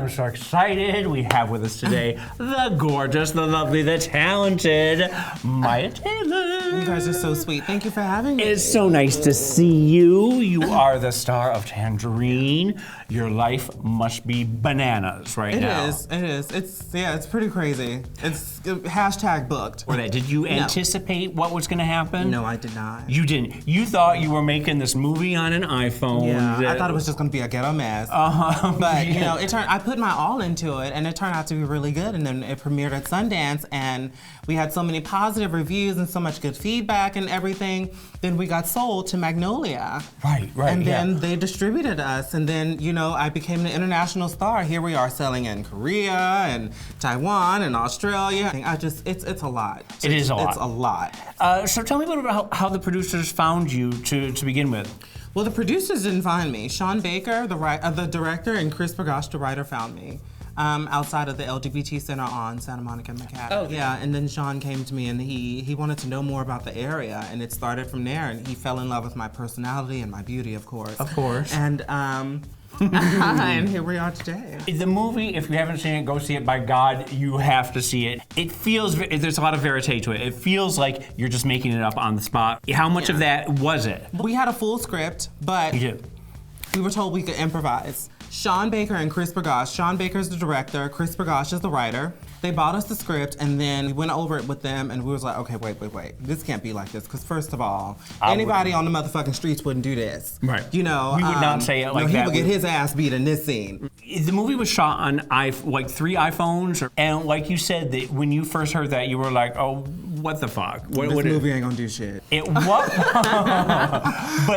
I'm so excited. We have with us today the gorgeous, the lovely, the talented Mya Taylor. You guys are so sweet. Thank you for having me. It's so nice to see you. You are the star of Tangerine. Your life must be bananas right now. It is. It's pretty crazy. It's hashtag booked. Or that, did you anticipate what was going to happen? No, I did not. You didn't. You thought you were making this movie on an iPhone. Yeah, I thought it was just going to be a ghetto mess. But you know, I put my all into it, and it turned out to be really good. And then it premiered at Sundance, and we had so many positive reviews and so much good feedback and everything. Then we got sold to Magnolia. Right. And then they distributed us, and then I became an international star. Here we are selling in Korea and Taiwan and Australia. It's a lot. It is a lot. It's a lot. So tell me a little bit about how the producers found you to begin with. Well, the producers didn't find me. Sean Baker, the director, and Chris Bergosh, the writer, found me outside of the LGBT Center on Santa Monica and McAdam. Oh, yeah. And then Sean came to me, and he wanted to know more about the area, and it started from there. And he fell in love with my personality and my beauty, of course. Of course. And and here we are today. The movie, if you haven't seen it, go see it. By God, you have to see it. It feels, there's a lot of verite to it. It feels like you're just making it up on the spot. How much of that was it? We had a full script, but we were told we could improvise. Sean Baker and Chris Bergosh. Sean Baker's the director, Chris Bergosh is the writer. They bought us the script, and then we went over it with them, and we was like, okay, wait. This can't be like this, because first of all, anybody on the motherfucking streets wouldn't do this. Right. You know, we would not say it like that. He would get his ass beat in this scene. The movie was shot on 3 iPhones, and like you said, that when you first heard that, you were like, oh, what the fuck? This movie ain't gonna do shit. But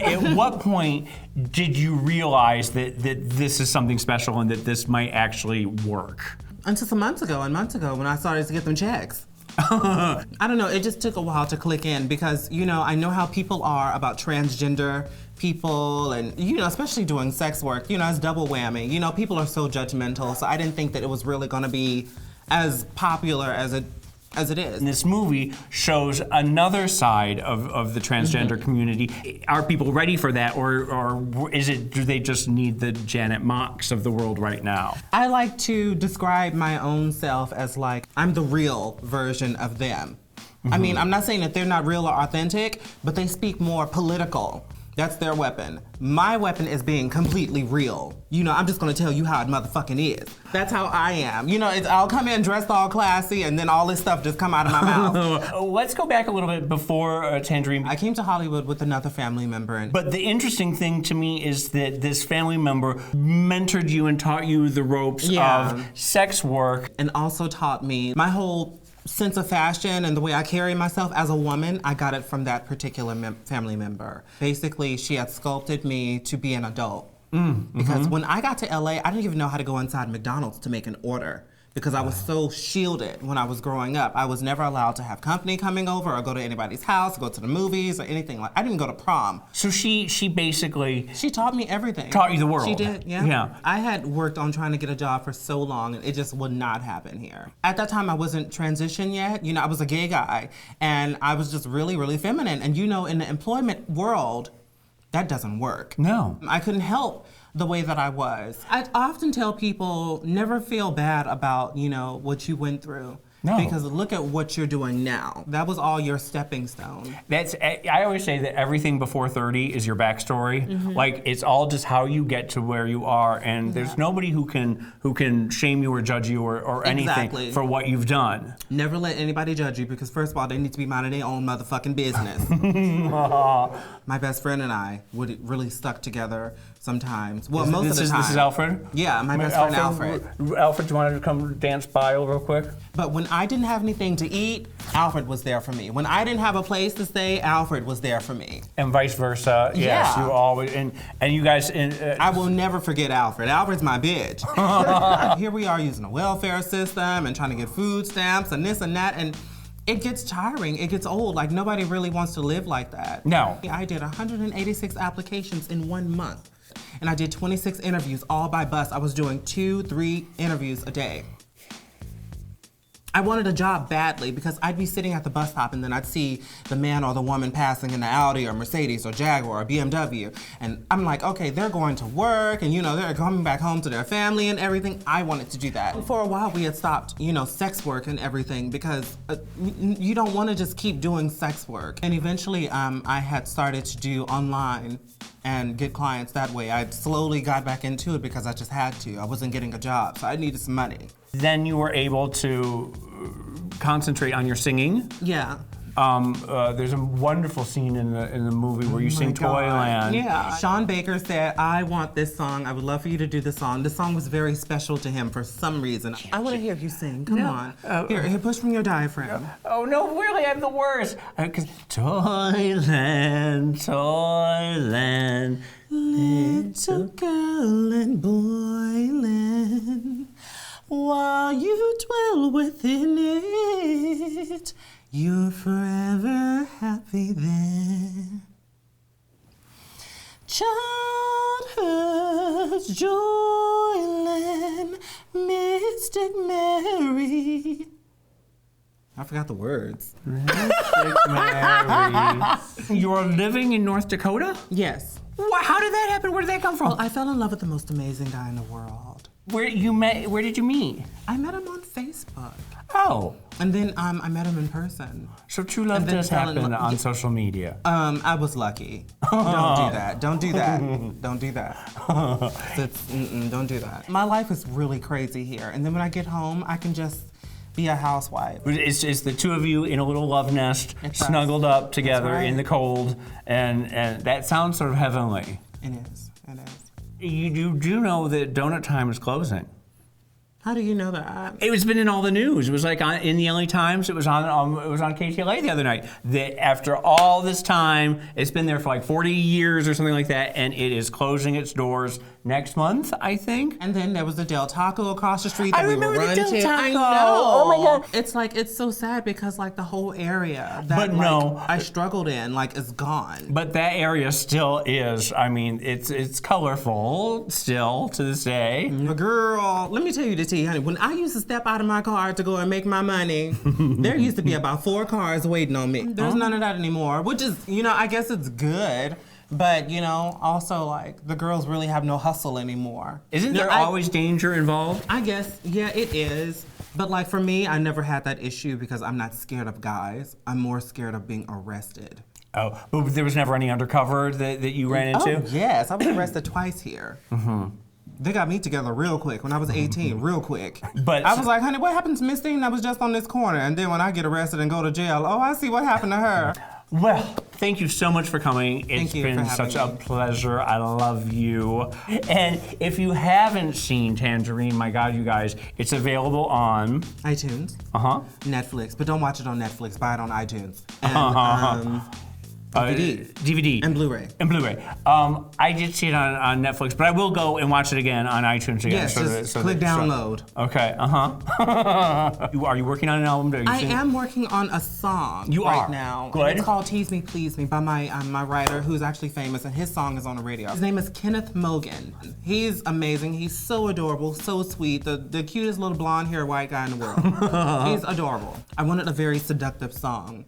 at what point did you realize that this is something special and that this might actually work? Until some months ago when I started to get them checks. I don't know, it just took a while to click in because, I know how people are about transgender people and, especially doing sex work, it's double whammy. People are so judgmental, so I didn't think that it was really gonna be as popular as it is. And this movie shows another side of the transgender community. Are people ready for that, or do they just need the Janet Mocks of the world right now? I like to describe my own self as I'm the real version of them. I mean, I'm not saying that they're not real or authentic, but they speak more political. That's their weapon. My weapon is being completely real. I'm just gonna tell you how it motherfucking is. That's how I am. I'll come in dressed all classy and then all this stuff just come out of my mouth. Let's go back a little bit before Tangerine. I came to Hollywood with another family member. But the interesting thing to me is that this family member mentored you and taught you the ropes of sex work. And also taught me my whole sense of fashion and the way I carry myself as a woman. I got it from that particular family member. Basically, she had sculpted me to be an adult. Because when I got to LA, I didn't even know how to go inside McDonald's to make an order because I was so shielded when I was growing up. I was never allowed to have company coming over or go to anybody's house, go to the movies or anything I didn't go to prom. So she basically... She taught me everything. Taught you the world. She did, yeah. I had worked on trying to get a job for so long and it just would not happen here. At that time I wasn't transitioned yet. I was a gay guy and I was just really, really feminine. And in the employment world, that doesn't work. No. I couldn't help the way that I was. I often tell people, never feel bad about, what you went through. No. Because look at what you're doing now. That was all your stepping stone. I always say that everything before 30 is your backstory. It's all just how you get to where you are, and there's nobody who can shame you or judge you or anything for what you've done. Never let anybody judge you because first of all, they need to be minding their own motherfucking business. My best friend and I would really stuck together sometimes. Well, most of the time. This is Alfred? Yeah, my best friend Alfred. Alfred, do you want to come dance by real quick? But when I didn't have anything to eat, Alfred was there for me. When I didn't have a place to stay, Alfred was there for me. And vice versa. Yes, you always, and you guys. I will never forget Alfred. Alfred's my bitch. Here we are using a welfare system and trying to get food stamps and this and that, and it gets tiring, it gets old. Nobody really wants to live like that. No. I did 186 applications in 1 month. And I did 26 interviews all by bus. I was doing 2-3 interviews a day. I wanted a job badly because I'd be sitting at the bus stop and then I'd see the man or the woman passing in the Audi or Mercedes or Jaguar or BMW. And I'm like, okay, they're going to work and, they're coming back home to their family and everything. I wanted to do that. For a while, we had stopped, sex work and everything because you don't want to just keep doing sex work. And eventually, I had started to do online and get clients that way. I slowly got back into it because I just had to. I wasn't getting a job, so I needed some money. Then you were able to concentrate on your singing. Yeah. There's a wonderful scene in the movie where you sing Toyland. Yeah. Sean Baker said, I want this song. I would love for you to do the song. This song was very special to him for some reason. I want to hear you sing. Come on. Here, push from your diaphragm. Oh, no, really, I'm the worst. Toyland, Toyland, little girl and boyland, while you dwell within it, you're forever happy there. Childhood's joyland, Mystic Mary. I forgot the words. Mystic Mary. You're living in North Dakota? Yes. How did that happen? Where did that come from? Well, I fell in love with the most amazing guy in the world. Where did you meet? I met him on Facebook. Oh. And then I met him in person. So true love does happen on social media. I was lucky. Don't do that. Don't do that. Don't do that. Don't do that. My life is really crazy here. And then when I get home, I can just be a housewife. It's the two of you in a little love nest, snuggled up together in the cold, and that sounds sort of heavenly. It is. It is. You do know that Donut Time is closing. How do you know that? It's been in all the news. It was like in the LA Times. It was on KTLA the other night. That after all this time, it's been there for like 40 years or something like that, and it is closing its doors next month, I think. And then there was the Del Taco across the street that we were running to. I remember the Del Taco. I know. Oh my God. It's so sad because like the whole area that I struggled in is gone. But that area still is. I mean, it's colorful still to this day. Girl, let me tell you this. Honey, when I used to step out of my car to go and make my money, there used to be about 4 cars waiting on me. There's none of that anymore, which is, I guess it's good. But, also, the girls really have no hustle anymore. Isn't there always danger involved? I guess, yeah, it is. But, for me, I never had that issue because I'm not scared of guys. I'm more scared of being arrested. Oh, but there was never any undercover that you ran into? Oh, yes. I was arrested twice here. Mm-hmm. They got me together real quick when I was 18, real quick. But I was like, honey, what happened to Miss Dean? I was just on this corner. And then when I get arrested and go to jail, I see what happened to her. Well, thank you so much for coming. It's been such a pleasure. I love you. And if you haven't seen Tangerine, my God, you guys, it's available on iTunes. Netflix, but don't watch it on Netflix. Buy it on iTunes. And, DVD. And Blu-ray. I did see it on Netflix, but I will go and watch it again on iTunes again. Yes, click download. Okay, Are you working on an album? I am working on a song right now. Good. It's called Tease Me, Please Me by my writer who's actually famous, and his song is on the radio. His name is Kenneth Mogan. He's amazing. He's so adorable, so sweet. The cutest little blonde-haired white guy in the world. He's adorable. I wanted a very seductive song.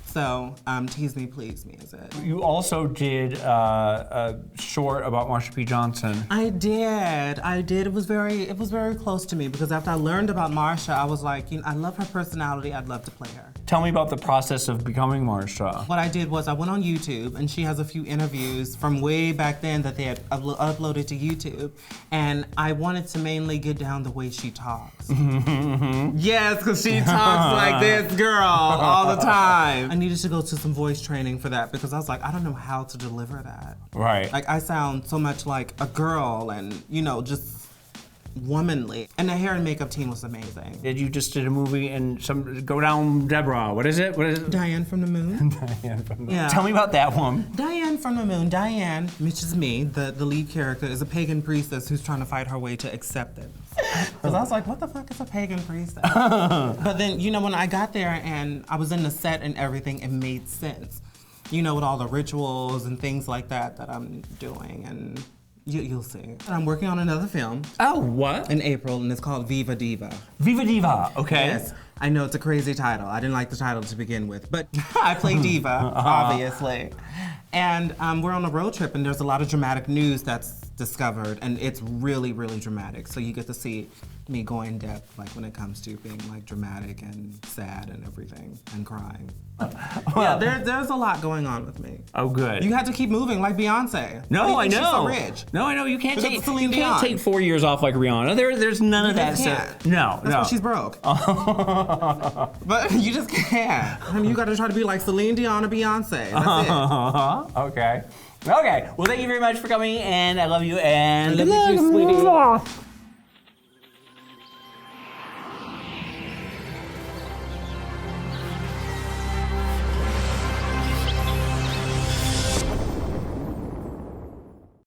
So, Tease Me, Please Me is it. You also did a short about Marsha P. Johnson. I did. It was very close to me because after I learned about Marsha, I was like, I love her personality. I'd love to play her. Tell me about the process of becoming Marsha. What I did was I went on YouTube, and she has a few interviews from way back then that they had uploaded to YouTube, and I wanted to mainly get down the way she talks. Yes, because she talks like this girl all the time. I needed to go to some voice training for that because I was like, I don't know how to deliver that. Right. I sound so much like a girl and, just womanly. And the hair and makeup team was amazing. You just did a movie and Go Down Deborah. What is it? Diane from the Moon. Diane from the Moon. Yeah. Tell me about that one. Diane from the Moon. Diane, which is me, the lead character, is a pagan priestess who's trying to fight her way to acceptance. Because I was like, what the fuck is a pagan priestess? But then, when I got there and I was in the set and everything, it made sense. With all the rituals and things like that I'm doing. And you'll see. I'm working on another film. Oh, what? In April, and it's called Viva Diva. Viva Diva, okay. Yes. I know it's a crazy title. I didn't like the title to begin with, but I play diva, obviously. And we're on a road trip, and there's a lot of dramatic news that's discovered, and it's really, really dramatic. So you get to see me go in depth, like when it comes to being like dramatic and sad and everything, and crying. Yeah, there's a lot going on with me. Oh, good. You had to keep moving like Beyonce. No, I know. She's so rich. No, I know. You can't take Celine you can't Dion. take 4 years off like Rihanna. There's none of that stuff. No, That's why she's broke. But you just can't. I mean, you got to try to be like Celine Dion or Beyonce. That's it. Okay. Okay. Well, thank you very much for coming, and I love you. And Love you, sweetie.